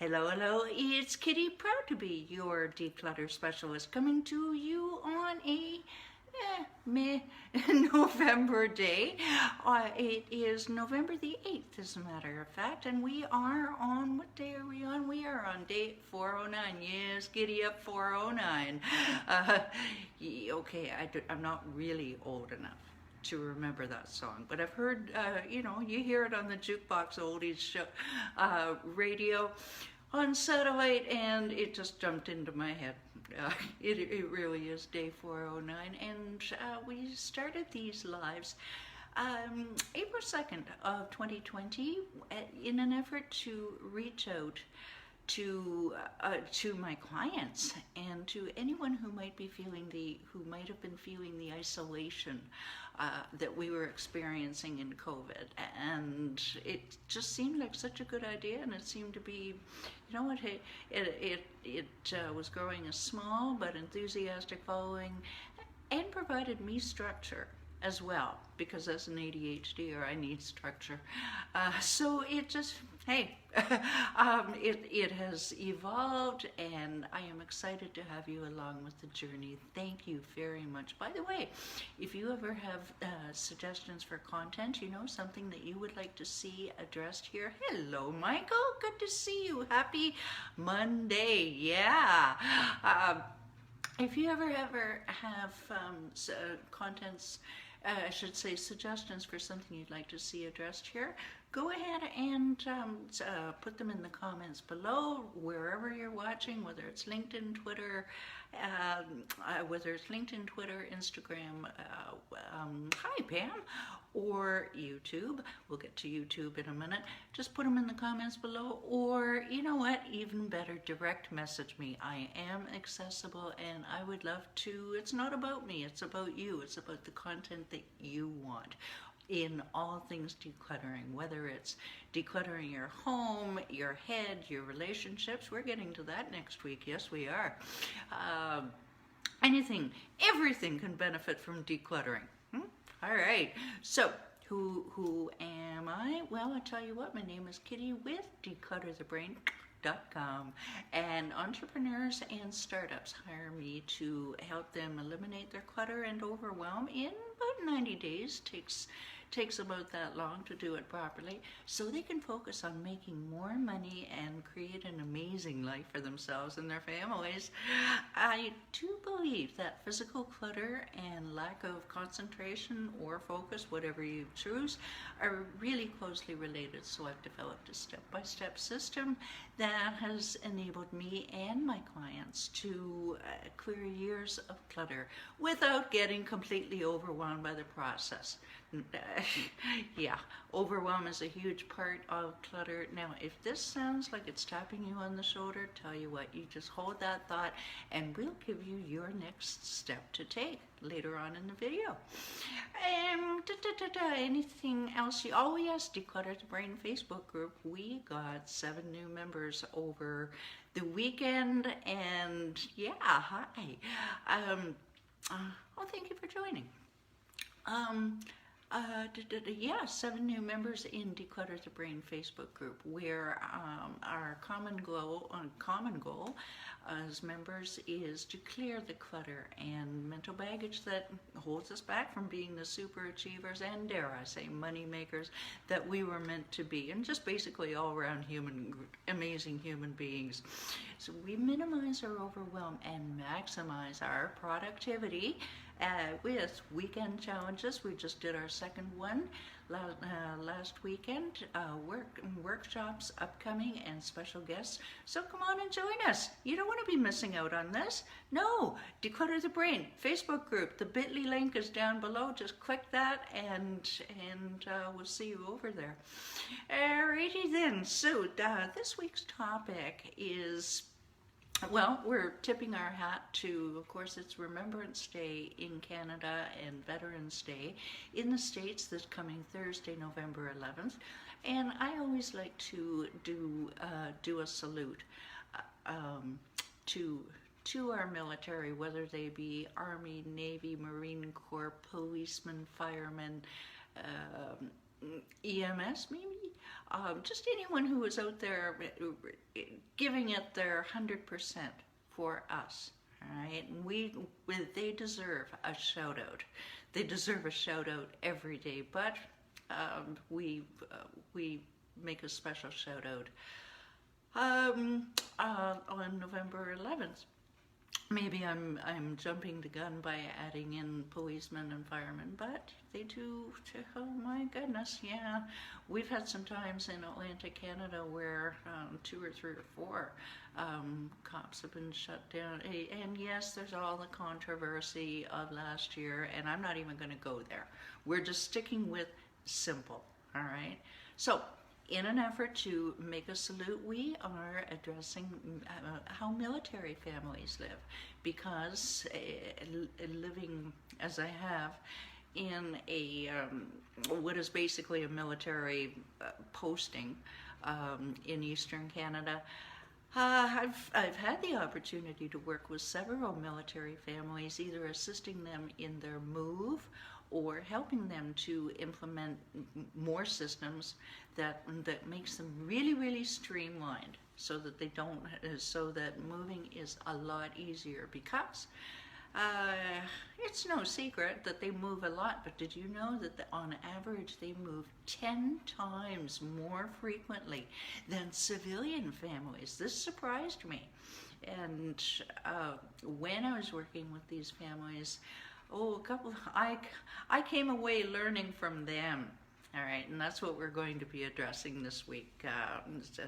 Hello, hello, it's Kitti, proud to be your declutter specialist, coming to you on a meh November day. It is November the 8th, as a matter of fact, and we are on, what day are we on? We are on day 409. Yes, giddy up 409. Okay, I'm not really old enough to remember that song, but I've heard, you hear it on the jukebox oldies show, radio, on satellite, and it just jumped into my head. It really is day 409, and we started these lives April 2nd of 2020 in an effort to reach out to my clients and to anyone who might have been feeling the isolation that we were experiencing in COVID. And it just seemed like such a good idea, and it seemed to be, it was growing a small but enthusiastic following, and provided me structure as well, because as an ADHDer I need structure. So it just, hey, it has evolved, and I am excited to have you along with the journey. Thank you very much. By the way, if you ever have suggestions for content, something that you would like to see addressed here, hello Michael, good to see you. Happy Monday. Yeah. If you ever have contents, I should say suggestions for something you'd like to see addressed here, go ahead and put them in the comments below, wherever you're watching, whether it's LinkedIn, Twitter, Instagram, hi Pam, or YouTube. We'll get to YouTube in a minute. Just put them in the comments below, or you know what, even better, direct message me. I am accessible, and I would love to. It's not about me, it's about you. It's about the content that you want in all things decluttering, whether it's decluttering your home, your head, your relationships. We're getting to that next week. Yes, we are. Everything can benefit from decluttering. All right, so who am I? Well, I'll tell you what, my name is Kitti with declutterthebrain.com, and entrepreneurs and startups hire me to help them eliminate their clutter and overwhelm in about 90 days. Takes about that long to do it properly, so they can focus on making more money and create an amazing life for themselves and their families. I do believe that physical clutter and lack of concentration or focus, whatever you choose, are really closely related. So I've developed a step-by-step system that has enabled me and my clients to clear years of clutter without getting completely overwhelmed by the process. Yeah, overwhelm is a huge part of clutter. Now, if this sounds like it's tapping you on the shoulder, tell you what, you just hold that thought, and we'll give you your next step to take later on in the video. Anything else? Yes, Declutter the Brain Facebook group. We got 7 new members over the weekend, and yeah, hi. Thank you for joining. 7 new members in Declutter the Brain Facebook group, where our common goal as members is to clear the clutter and mental baggage that holds us back from being the super achievers and, dare I say, money makers that we were meant to be, and just basically all around amazing human beings. So we minimize our overwhelm and maximize our productivity with weekend challenges. We just did our second one last weekend. Workshops upcoming and special guests. So come on and join us. You don't want to be missing out on this. No, Declutter the Brain Facebook group. The bit.ly link is down below. Just click that, and we'll see you over there. Alrighty then. So this week's topic is, well, we're tipping our hat to, of course, it's Remembrance Day in Canada and Veterans Day in the States this coming Thursday, November 11th. And I always like to do a salute to our military, whether they be Army, Navy, Marine Corps, policemen, firemen, EMS maybe, just anyone who is out there giving it their 100% for us. All right, they deserve a shout out. They deserve a shout out every day, but we make a special shout out on November 11th. Maybe I'm jumping the gun by adding in policemen and firemen, but they do. Oh my goodness, yeah. We've had some times in Atlantic Canada where 2 or 3 or 4 cops have been shut down. And yes, there's all the controversy of last year, and I'm not even going to go there. We're just sticking with simple, all right? So, in an effort to make a salute, we are addressing how military families live, because living as I have in a what is basically a military posting in Eastern Canada, I've had the opportunity to work with several military families, either assisting them in their move or helping them to implement more systems that makes them really, really streamlined, so that they don't, so that moving is a lot easier, because it's no secret that they move a lot. But did you know that on average they move 10 times more frequently than civilian families? This surprised me. And when I was working with these families, I came away learning from them. All right, and that's what we're going to be addressing this week,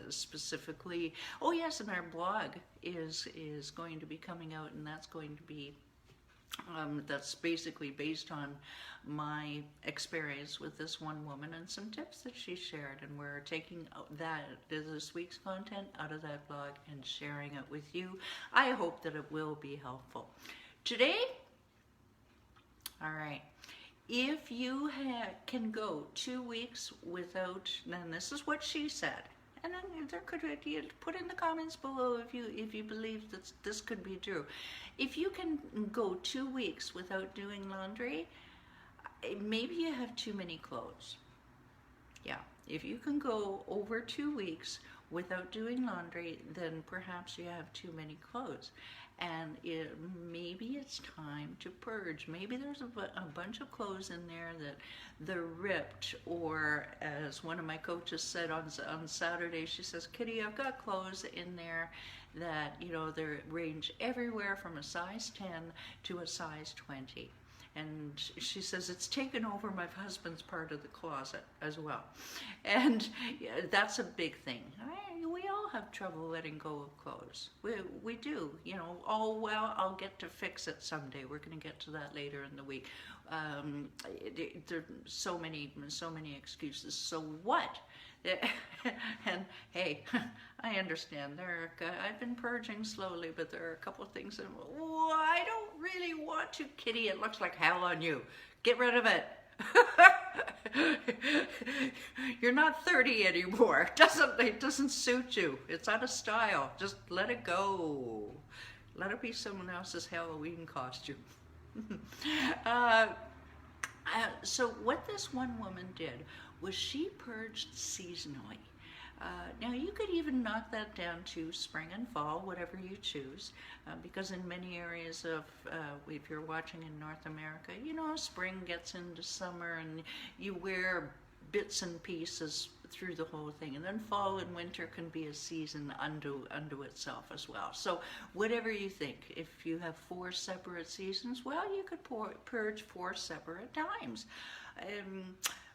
specifically. Oh yes, and our blog is going to be coming out, and that's going to be that's basically based on my experience with this one woman and some tips that she shared, and we're taking this week's content out of that blog and sharing it with you. I hope that it will be helpful. Today, all right, if you can go 2 weeks without, and this is what she said, and then there could you put in the comments below if you believe that this could be true. If you can go 2 weeks without doing laundry, maybe you have too many clothes. Yeah, if you can go over 2 weeks without doing laundry, then perhaps you have too many clothes. And maybe it's time to purge. Maybe there's a bunch of clothes in there that they're ripped, or as one of my coaches said on Saturday, she says, Kitti, I've got clothes in there that, you know, they range everywhere from a size 10 to a size 20. And she says it's taken over my husband's part of the closet as well. And yeah, that's a big thing. We all have trouble letting go of clothes. We do, you know. Oh, well, I'll get to fix it someday. We're going to get to that later in the week. There are so many excuses. So what? And hey, I understand. I've been purging slowly, but there are a couple of things that I don't really want to. Kitti, it looks like hell on you. Get rid of it. You're not 30 anymore. It doesn't suit you. It's out of style. Just let it go. Let it be someone else's Halloween costume. So what this one woman did was she purged seasonally. Now you could even knock that down to spring and fall, whatever you choose, because in many areas of, if you're watching in North America, you know, spring gets into summer and you wear bits and pieces through the whole thing, and then fall and winter can be a season unto itself as well. So whatever you think, if you have 4 separate seasons, well, you could purge 4 separate times.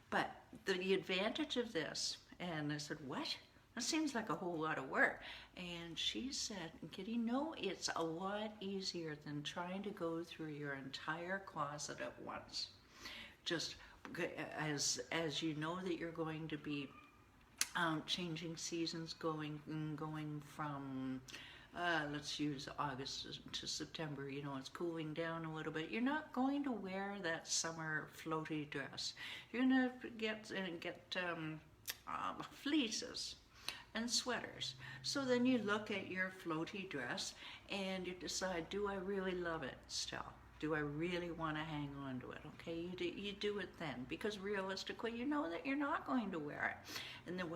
But the advantage of this, and I said, what? That seems like a whole lot of work. And she said, Kitti, no, it's a lot easier than trying to go through your entire closet at once. Just as you know that you're going to be changing seasons, going from let's use August to September. You know, it's cooling down a little bit. You're not going to wear that summer floaty dress. You're gonna get fleeces and sweaters. So then you look at your floaty dress and you decide, do I really love it still? Do I really want to hang on to it? Okay, you do it then, because realistically, you know that you're not going to wear it. And then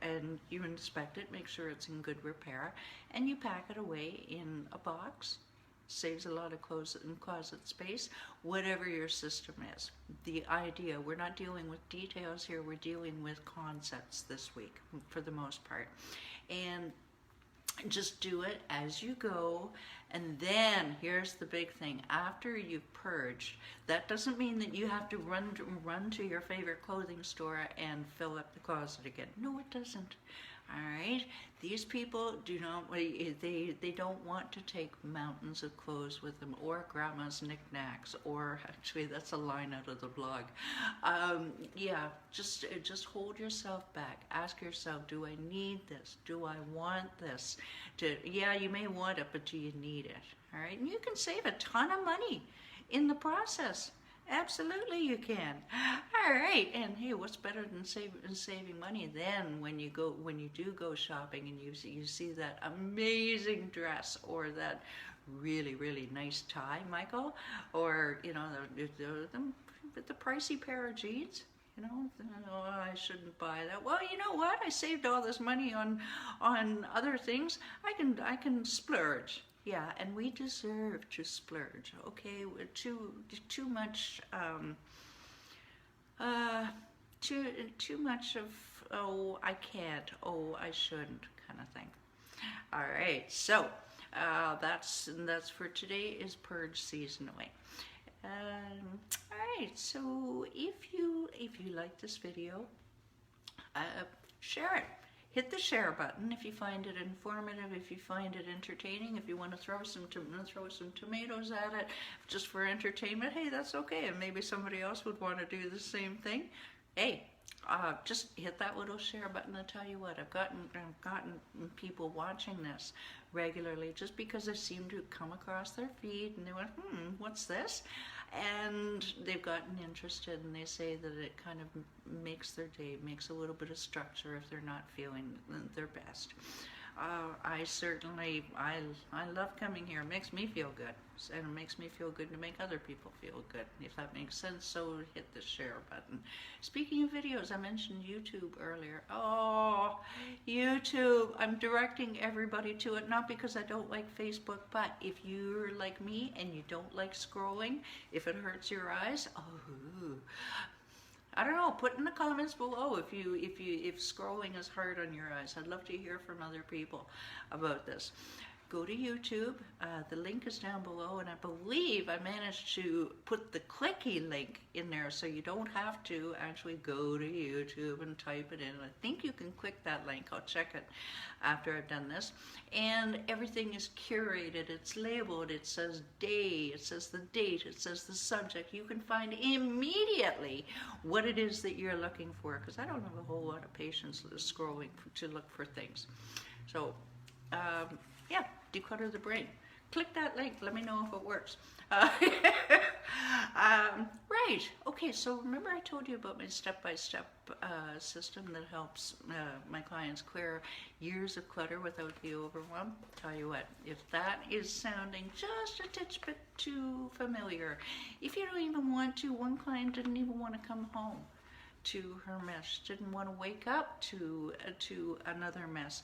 and you inspect it, make sure it's in good repair, and you pack it away in a box. Saves a lot of closet and closet space, whatever your system is. The idea, we're not dealing with details here, we're dealing with concepts this week for the most part. And just do it as you go. And then here's the big thing: after you've purged, that doesn't mean that you have to run to your favorite clothing store and fill up the closet again. No, it doesn't. All right, these people do not, they don't want to take mountains of clothes with them, or grandma's knickknacks, or actually that's a line out of the blog. Yeah, just hold yourself back. Ask yourself, do I need this? Do I want this? Yeah, you may want it, but do you need it? All right, and you can save a ton of money in the process. Absolutely you can. All right, and hey, what's better than saving money then when you do go shopping and you see that amazing dress, or that really, really nice tie, Michael, or the pricey pair of jeans. Oh, I shouldn't buy that. Well, you know what? I saved all this money on other things. I can splurge. Yeah, and we deserve to splurge. Okay, too much too much of, oh, I can't, oh, I shouldn't kind of thing. All right, so that's for today. Is purge season away. All right, so if you like this video, share it. Hit the share button if you find it informative, if you find it entertaining, if you want to throw some tomatoes at it just for entertainment. Hey, that's okay, and maybe somebody else would want to do the same thing. Hey, just hit that little share button. I'll tell you what, I've gotten people watching this regularly just because I seem to come across their feed and they went, what's this? And they've gotten interested, and they say that it kind of makes their day, makes a little bit of structure if they're not feeling their best. I love coming here. It makes me feel good, and it makes me feel good to make other people feel good, if that makes sense. So hit the share button. Speaking of videos, I mentioned YouTube earlier. Oh, YouTube. I'm directing everybody to it, not because I don't like Facebook, but if you're like me and you don't like scrolling, if it hurts your eyes, I don't know, put in the comments below if scrolling is hard on your eyes. I'd love to hear from other people about this. Go to YouTube. The link is down below, and I believe I managed to put the clicky link in there, so you don't have to actually go to YouTube and type it in. I think you can click that link. I'll check it after I've done this. And everything is curated. It's labeled. It says day. It says the date. It says the subject. You can find immediately what it is that you're looking for, because I don't have a whole lot of patience scrolling to look for things. So, yeah, Declutter the Brain. Click that link. Let me know if it works. Right. Okay, so remember I told you about my step-by-step system that helps my clients clear years of clutter without the overwhelm? Tell you what, if that is sounding just a titch bit too familiar, if you don't even want to, one client didn't even want to come home to her mess, didn't want to wake up to another mess.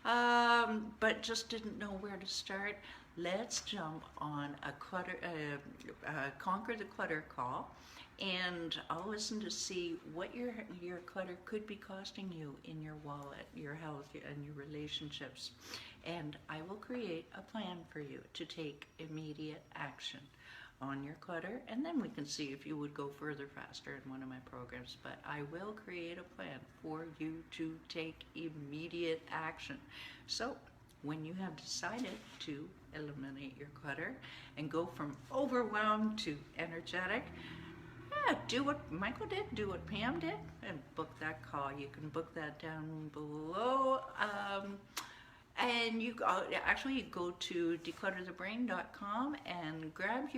But just didn't know where to start. Let's jump on a Conquer the Clutter call, and I'll listen to see what your clutter could be costing you in your wallet, your health, and your relationships. And I will create a plan for you to take immediate action on your clutter, and then we can see if you would go further faster in one of my programs. But I will create a plan for you to take immediate action. So when you have decided to eliminate your clutter and go from overwhelmed to energetic, do what Michael did, do what Pam did, and book that call. You can book that down below. And you actually go to declutterthebrain.com and grab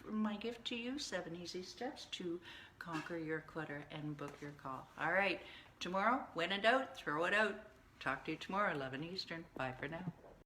my gift to you, 7 easy steps to conquer your clutter, and book your call. All right, tomorrow, when in doubt, throw it out. Talk to you tomorrow, 11 Eastern. Bye for now.